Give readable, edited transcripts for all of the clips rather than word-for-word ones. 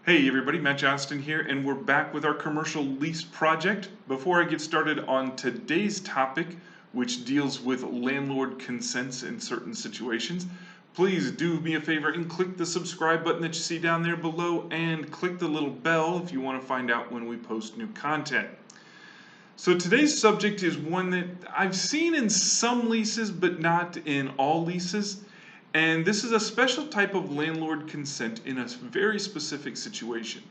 Hey everybody, Matt Johnston here, and we're back with our commercial lease project. Before I get started on today's topic, which deals with landlord consents in certain situations, please do me a favor and click the subscribe button that you see down there below and click the little bell if you want to find out when we post new content. So today's subject is one that I've seen in some leases, but not in all leases. And this is a special type of landlord consent in a very specific situation.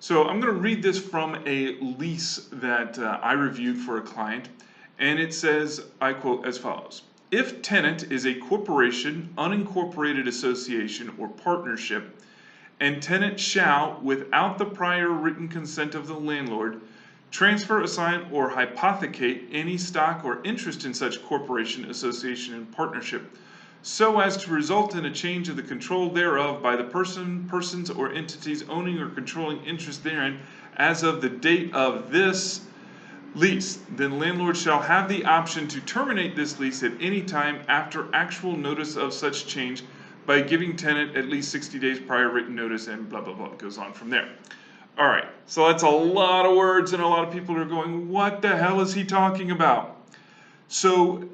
So I'm going to read this from a lease that I reviewed for a client. And it says, I quote as follows: "If tenant is a corporation, unincorporated association, or partnership, and tenant shall, without the prior written consent of the landlord, transfer, assign, or hypothecate any stock or interest in such corporation, association, and partnership, so as to result in a change of the control thereof by the persons, or entities owning or controlling interest therein, as of the date of this lease, then landlord shall have the option to terminate this lease at any time after actual notice of such change by giving tenant at least 60 days prior written notice," and blah blah blah. It goes on from there. All right, so that's a lot of words, and a lot of people are going, what the hell is he talking about? So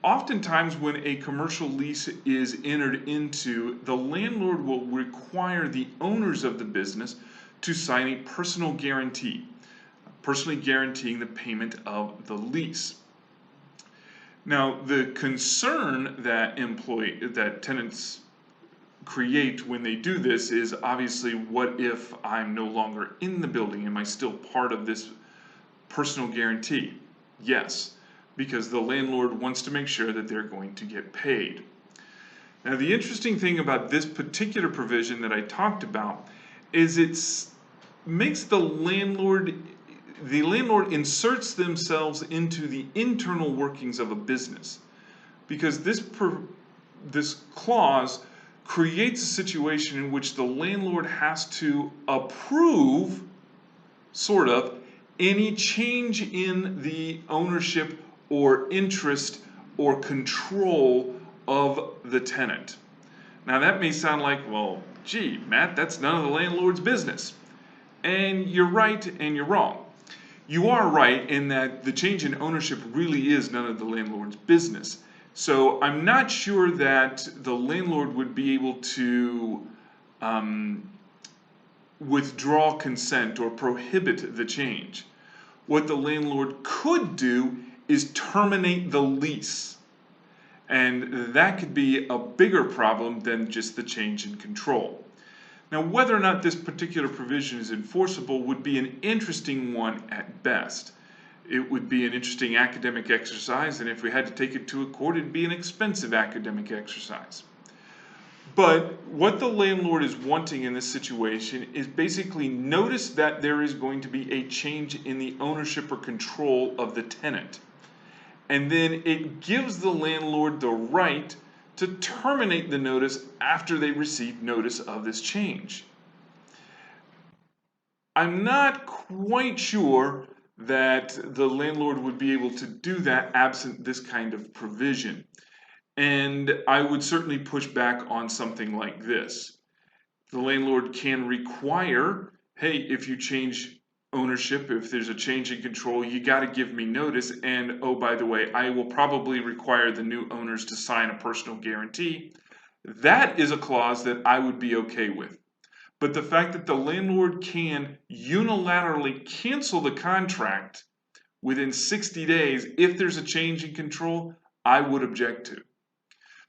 oftentimes when a commercial lease is entered into, the landlord will require the owners of the business to sign a personal guarantee, personally guaranteeing the payment of the lease. Now, the concern that tenants create when they do this is obviously, what if I'm no longer in the building? Am I still part of this personal guarantee? Yes, because the landlord wants to make sure that they're going to get paid. Now, the interesting thing about this particular provision that I talked about is it makes the landlord inserts themselves into the internal workings of a business, because this clause creates a situation in which the landlord has to approve, sort of, any change in the ownership or interest or control of the tenant. Now that may sound like, well, gee, Matt, that's none of the landlord's business. And you're right and you're wrong. You are right in that the change in ownership really is none of the landlord's business. So I'm not sure that the landlord would be able to withdraw consent or prohibit the change. What the landlord could do is terminate the lease. And that could be a bigger problem than just the change in control. Now, whether or not this particular provision is enforceable would be an interesting one at best. It would be an interesting academic exercise, and if we had to take it to a court, it'd be an expensive academic exercise. But what the landlord is wanting in this situation is basically notice that there is going to be a change in the ownership or control of the tenant. And then it gives the landlord the right to terminate the notice after they receive notice of this change. I'm not quite sure that the landlord would be able to do that absent this kind of provision. And I would certainly push back on something like this. The landlord can require, hey, if you change ownership, if there's a change in control, you got to give me notice. And oh, by the way, I will probably require the new owners to sign a personal guarantee. That is a clause that I would be okay with. But the fact that the landlord can unilaterally cancel the contract within 60 days if there's a change in control, I would object to.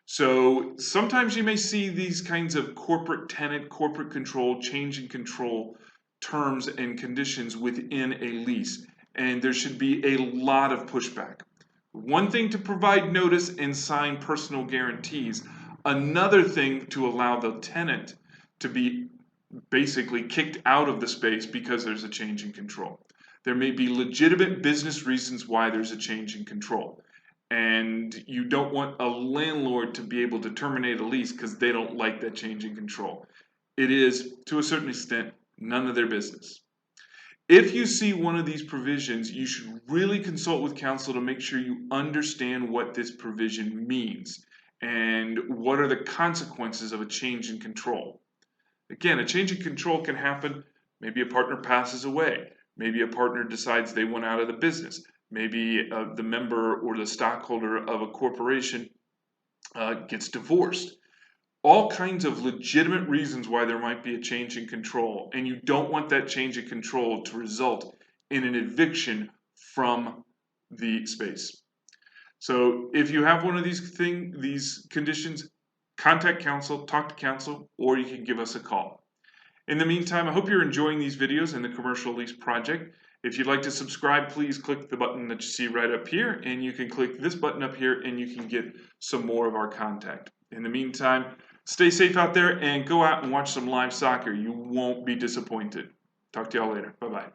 So sometimes you may see these kinds of corporate tenant, corporate control, change in control terms and conditions within a lease, and there should be a lot of pushback. One thing to provide notice and sign personal guarantees, another thing to allow the tenant to be basically kicked out of the space because there's a change in control. There may be legitimate business reasons why there's a change in control. And you don't want a landlord to be able to terminate a lease because they don't like that change in control. It is, to a certain extent, none of their business. If you see one of these provisions, you should really consult with counsel to make sure you understand what this provision means and what are the consequences of a change in control. Again, a change in control can happen. Maybe a partner passes away. Maybe a partner decides they want out of the business. Maybe the member or the stockholder of a corporation gets divorced. All kinds of legitimate reasons why there might be a change in control, and you don't want that change in control to result in an eviction from the space. So if you have one of these conditions, contact counsel, talk to counsel, or you can give us a call. In the meantime, I hope you're enjoying these videos in the Commercial Lease Project. If you'd like to subscribe, please click the button that you see right up here, and you can click this button up here and you can get some more of our contact. In the meantime, stay safe out there and go out and watch some live soccer. You won't be disappointed. Talk to y'all later. Bye-bye.